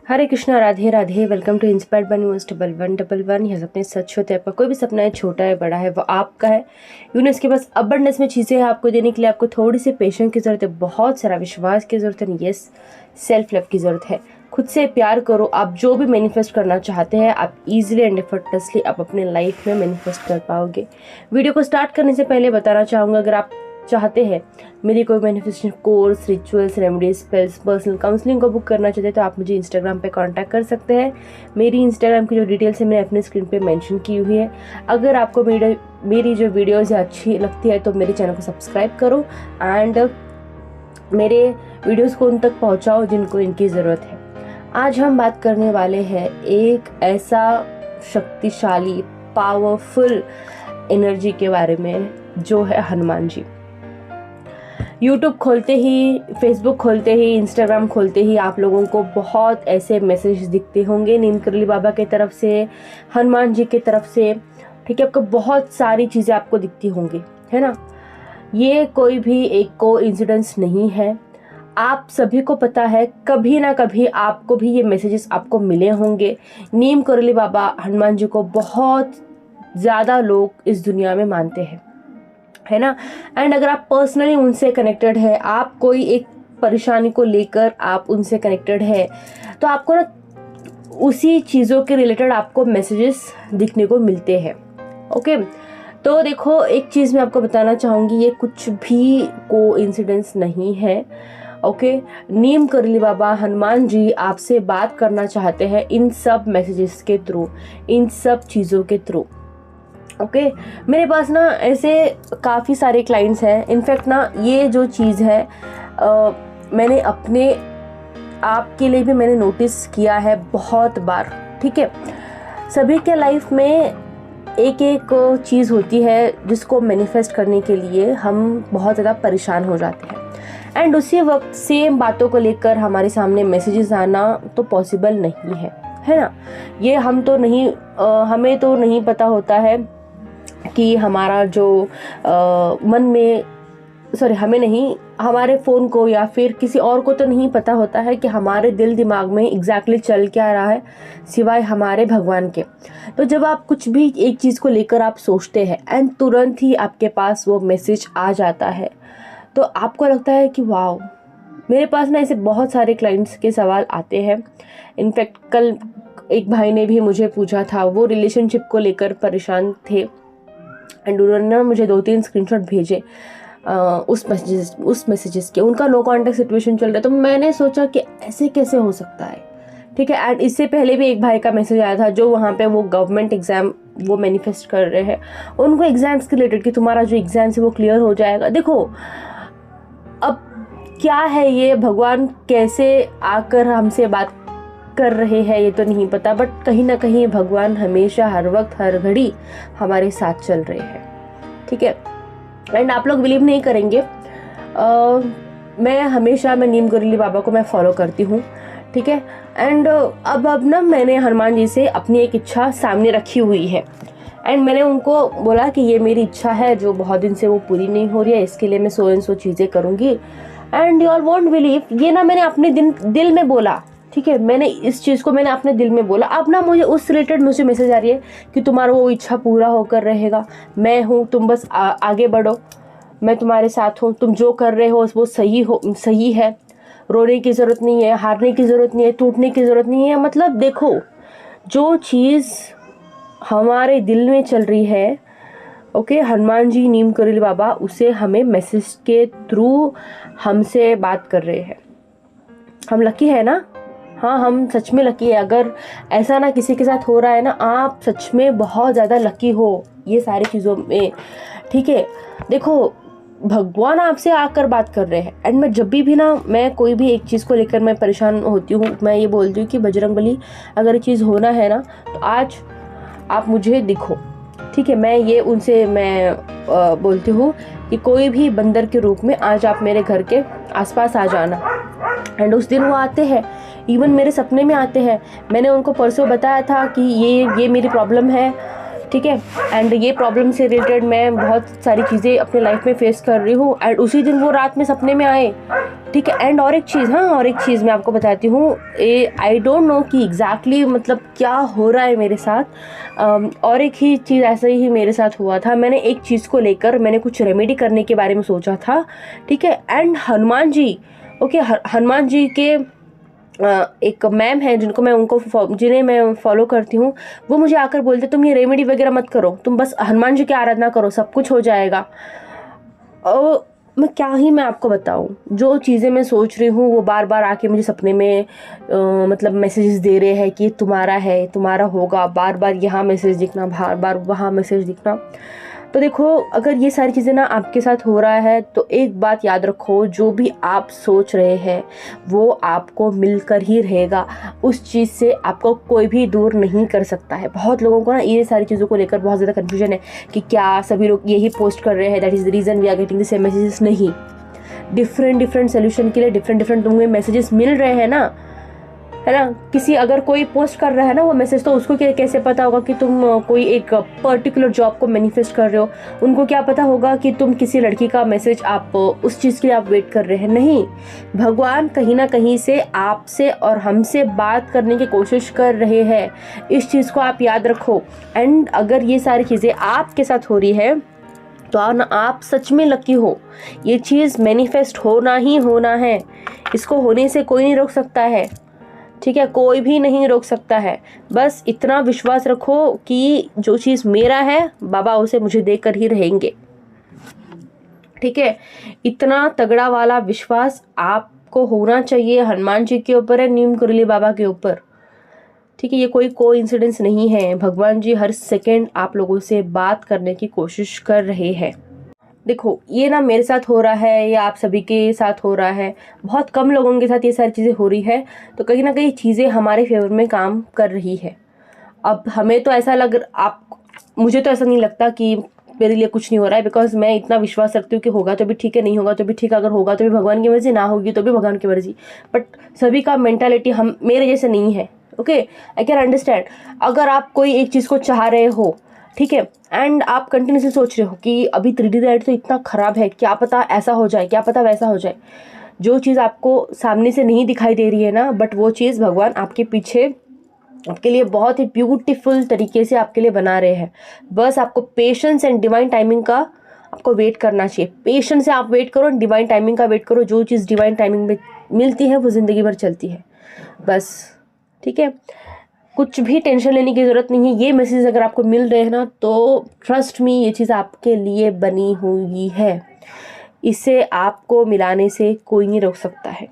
Hare Krishna, Radhe Radhe. Welcome to inspired by universe 1111। यह सपने सच होते हैं। आपका कोई भी सपना है, छोटा है बड़ा है, वो आपका है। यूनिवर्स के पास अबंडेंस में चीज़ें हैं आपको देने के लिए। आपको थोड़ी सी पेशेंस की ज़रूरत है, बहुत सारा विश्वास की ज़रूरत है, यस, सेल्फ लव की ज़रूरत है। खुद से प्यार करो। आप जो भी मैनिफेस्ट करना चाहते हैं, आप इजीली एंड एफर्टलेसली आप अपने लाइफ में मैनिफेस्ट कर पाओगे। वीडियो को स्टार्ट करने से पहले बताना चाहूँगा, अगर आप चाहते हैं मेरी कोई manifestation course, rituals, remedies, spells, personal counselling को बुक करना चाहते हैं तो आप मुझे इंस्टाग्राम पे कांटेक्ट कर सकते हैं। मेरी इंस्टाग्राम की जो डिटेल्स है मैंने अपने स्क्रीन पे मेंशन की हुई है। अगर आपको मेरी जो वीडियोज़ अच्छी लगती है तो मेरे चैनल को सब्सक्राइब करो एंड मेरे वीडियोज़ को उन तक पहुँचाओ जिनको इनकी ज़रूरत है। आज हम बात करने वाले हैं एक ऐसा शक्तिशाली, पावरफुल एनर्जी के बारे में जो है हनुमान जी। यूट्यूब खोलते ही, फेसबुक खोलते ही, इंस्टाग्राम खोलते ही आप लोगों को बहुत ऐसे मैसेज दिखते होंगे नीम करली बाबा की तरफ से, हनुमान जी की तरफ से, ठीक है। आपको बहुत सारी चीज़ें आपको दिखती होंगी, है ना। ये कोई भी एक कोइंसिडेंस नहीं है। आप सभी को पता है, कभी ना कभी आपको भी ये मैसेजेस आपको मिले होंगे। नीम करली बाबा हनुमान जी को बहुत ज़्यादा लोग इस दुनिया में मानते हैं, है ना। एंड अगर आप पर्सनली उनसे कनेक्टेड है, आप कोई एक परेशानी को लेकर आप उनसे कनेक्टेड है, तो आपको ना उसी चीज़ों के रिलेटेड आपको मैसेजेस दिखने को मिलते हैं। ओके, तो देखो, एक चीज़ मैं आपको बताना चाहूँगी, ये कुछ भी कोइंसिडेंस नहीं है। ओके, नीम करली बाबा हनुमान जी आपसे बात करना चाहते हैं इन सब मैसेजेस के थ्रू, इन सब चीज़ों के थ्रू। ओके, मेरे पास ना ऐसे काफ़ी सारे क्लाइंट्स हैं। इनफैक्ट ना ये जो चीज़ है मैंने अपने आप के लिए भी मैंने नोटिस किया है बहुत बार, ठीक है। सभी के लाइफ में एक एक चीज़ होती है जिसको मैनिफेस्ट करने के लिए हम बहुत ज़्यादा परेशान हो जाते हैं एंड उसी वक्त सेम बातों को लेकर हमारे सामने मैसेजेस आना तो पॉसिबल नहीं है ना। ये हम तो नहीं हमें तो नहीं पता होता है कि हमारा जो मन में, सॉरी, हमें नहीं, हमारे फ़ोन को या फिर किसी और को तो नहीं पता होता है कि हमारे दिल दिमाग में एग्जैक्टली चल क्या रहा है, सिवाय हमारे भगवान के। तो जब आप कुछ भी एक चीज़ को लेकर आप सोचते हैं एंड तुरंत ही आपके पास वो मैसेज आ जाता है, तो आपको लगता है कि वाओ। मेरे पास ना ऐसे बहुत सारे क्लाइंट्स के सवाल आते हैं। इनफैक्ट कल एक भाई ने भी मुझे पूछा था, वो रिलेशनशिप को लेकर परेशान थे एंड उन्होंने मुझे 2-3 स्क्रीनशॉट भेजे उस मैसेजेस के। उनका नो कॉन्टैक्ट सिचुएशन चल रहा है, तो मैंने सोचा कि ऐसे कैसे हो सकता है, ठीक है। एंड इससे पहले भी एक भाई का मैसेज आया था जो वहाँ पे वो गवर्नमेंट एग्ज़ाम वो मैनिफेस्ट कर रहे हैं, उनको एग्ज़ाम्स के रिलेटेड कि तुम्हारा जो एग्ज़ाम्स है वो क्लियर हो जाएगा। देखो, अब क्या है ये, भगवान कैसे आकर हमसे बात कर रहे हैं ये तो नहीं पता, बट कहीं ना कहीं भगवान हमेशा, हर वक्त, हर घड़ी हमारे साथ चल रहे हैं, ठीक है। एंड आप लोग बिलीव नहीं करेंगे, मैं नीम करली बाबा को मैं फॉलो करती हूँ, ठीक है। एंड अब ना मैंने हनुमान जी से अपनी एक इच्छा सामने रखी हुई है एंड मैंने उनको बोला कि ये मेरी इच्छा है जो बहुत दिन से वो पूरी नहीं हो रही है, इसके लिए मैं सो एंड सो चीज़ें करूँगी। And you all won't believe, ये ना मैंने अपने दिल में बोला, ठीक है। मैंने इस चीज़ को मैंने अपने दिल में बोला। अब ना मुझे उस रिलेटेड मुझे मैसेज आ रही है कि तुम्हारा वो इच्छा पूरा होकर रहेगा, मैं हूँ, तुम बस आगे बढ़ो, मैं तुम्हारे साथ हूँ, तुम जो कर रहे हो वो सही है, रोने की ज़रूरत नहीं है, हारने की ज़रूरत नहीं है, टूटने की ज़रूरत नहीं है। मतलब देखो, जो चीज़ हमारे दिल में चल रही है, ओके, हनुमान जी, नीम करली बाबा उसे हमें मैसेज के थ्रू हमसे बात कर रहे हैं। हम लकी है ना, हाँ, हम सच में लकी है। अगर ऐसा ना किसी के साथ हो रहा है ना, आप सच में बहुत ज़्यादा लकी हो ये सारी चीज़ों में, ठीक है। देखो, भगवान आपसे आकर बात कर रहे हैं एंड मैं जब भी ना, मैं कोई भी एक चीज़ को लेकर मैं परेशान होती हूँ, मैं ये बोलती हूँ कि बजरंगबली, अगर ये चीज़ होना है ना तो आज आप मुझे दिखो, ठीक है। मैं ये उनसे बोलती हूँ कि कोई भी बंदर के रूप में आज आप मेरे घर के आसपास आ जाना। एंड उस दिन वो आते हैं, इवन मेरे सपने में आते हैं। मैंने उनको परसों बताया था कि ये मेरी प्रॉब्लम है, ठीक है। एंड ये प्रॉब्लम से रिलेटेड मैं बहुत सारी चीज़ें अपने लाइफ में फेस कर रही हूँ, एंड उसी दिन वो रात में सपने में आए, ठीक है। एंड और एक चीज़ मैं आपको बताती हूँ, आई डोंट नो कि एग्जैक्टली मतलब क्या हो रहा है मेरे साथ। और एक ही चीज़ ऐसा ही मेरे साथ हुआ था। मैंने एक चीज़ को लेकर मैंने कुछ रेमेडी करने के बारे में सोचा था, ठीक है। एंड हनुमान जी, ओके, हनुमान जी के एक मैम है जिन्हें मैं फॉलो करती हूँ, वो मुझे आकर बोलते तुम ये रेमेडी वगैरह मत करो, तुम बस हनुमान जी की आराधना करो, सब कुछ हो जाएगा। और मैं आपको बताऊँ, जो चीज़ें मैं सोच रही हूँ वो बार बार आके मुझे सपने में मतलब मैसेजेस दे रहे हैं कि ये तुम्हारा है, तुम्हारा होगा, बार बार यहाँ मैसेज दिखना, बार बार वहाँ मैसेज दिखना। तो देखो, अगर ये सारी चीज़ें ना आपके साथ हो रहा है तो एक बात याद रखो, जो भी आप सोच रहे हैं वो आपको मिलकर ही रहेगा। उस चीज़ से आपको कोई भी दूर नहीं कर सकता है। बहुत लोगों को ना ये सारी चीज़ों को लेकर बहुत ज़्यादा कन्फ्यूजन है कि क्या सभी लोग यही पोस्ट कर रहे हैं, that is the reason we are getting the same messages. नहीं, डिफरेंट सोल्यूशन के लिए डिफरेंट तुम्हें मैसेजेस मिल रहे हैं ना, है ना। किसी अगर कोई पोस्ट कर रहा है ना वो मैसेज, तो उसको कैसे पता होगा कि तुम कोई एक पर्टिकुलर जॉब को मैनिफेस्ट कर रहे हो। उनको क्या पता होगा कि तुम किसी लड़की का मैसेज, आप उस चीज़ के लिए आप वेट कर रहे हैं। नहीं, भगवान कहीं ना कहीं से आपसे और हमसे बात करने की कोशिश कर रहे हैं। इस चीज़ को आप याद रखो। एंड अगर ये सारी चीज़ें आपके साथ हो रही है तो आप सच में लकी हो। ये चीज़ मैनिफेस्ट होना ही होना है, इसको होने से कोई नहीं रोक सकता है, ठीक है। कोई भी नहीं रोक सकता है। बस इतना विश्वास रखो कि जो चीज़ मेरा है बाबा उसे मुझे देकर ही रहेंगे, ठीक है। इतना तगड़ा वाला विश्वास आपको होना चाहिए हनुमान जी के ऊपर है, नीम कुरली बाबा के ऊपर, ठीक है। ये कोई कोइंसिडेंस नहीं है। भगवान जी हर सेकंड आप लोगों से बात करने की कोशिश कर रहे हैं। देखो, ये ना मेरे साथ हो रहा है या आप सभी के साथ हो रहा है, बहुत कम लोगों के साथ ये सारी चीज़ें हो रही है, तो कहीं ना कहीं चीज़ें हमारे फेवर में काम कर रही है। अब हमें तो ऐसा मुझे तो ऐसा नहीं लगता कि मेरे लिए कुछ नहीं हो रहा है, बिकॉज मैं इतना विश्वास रखती हूँ कि होगा तो भी ठीक है, नहीं होगा तो भी ठीक है। अगर होगा तो भी भगवान की मर्जी, ना होगी तो भी भगवान की मर्जी। बट सभी का मेंटालिटी हम मेरे जैसे नहीं है, ओके। I can understand. अगर आप कोई एक चीज़ को चाह रहे हो, ठीक है, एंड आप कंटिन्यूसली सोच रहे हो कि अभी 3D लाइट तो इतना ख़राब है, क्या पता ऐसा हो जाए, क्या पता वैसा हो जाए। जो चीज़ आपको सामने से नहीं दिखाई दे रही है ना, बट वो चीज़ भगवान आपके पीछे आपके लिए बहुत ही ब्यूटीफुल तरीके से आपके लिए बना रहे हैं। बस आपको पेशेंस एंड डिवाइन टाइमिंग का आपको वेट करना चाहिए। पेशेंस से आप वेट करो, डिवाइन टाइमिंग का वेट करो। जो चीज़ डिवाइन टाइमिंग में मिलती है वो ज़िंदगी भर चलती है, बस, ठीक है। कुछ भी टेंशन लेने की ज़रूरत नहीं है। ये मैसेज अगर आपको मिल रहे हैं ना, तो ट्रस्ट मी, ये चीज़ आपके लिए बनी हुई है। इसे आपको मिलाने से कोई नहीं रोक सकता है,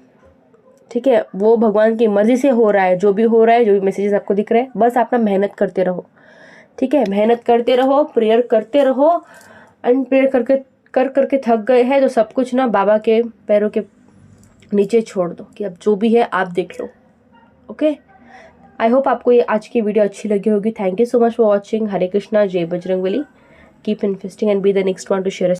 ठीक है। वो भगवान की मर्जी से हो रहा है, जो भी हो रहा है, जो भी मैसेजेस आपको दिख रहे हैं। बस आप ना मेहनत करते रहो, ठीक है। मेहनत करते रहो, प्रेयर करते रहो। एंड प्रेयर करके थक गए हैं तो सब कुछ ना बाबा के पैरों के नीचे छोड़ दो कि अब जो भी है आप देख लो, ओके। आई होप आपको ये आज की वीडियो अच्छी लगी होगी। Thank you so much for watching. Hare Krishna, जय Bajrangbali. Keep investing and be the next one to share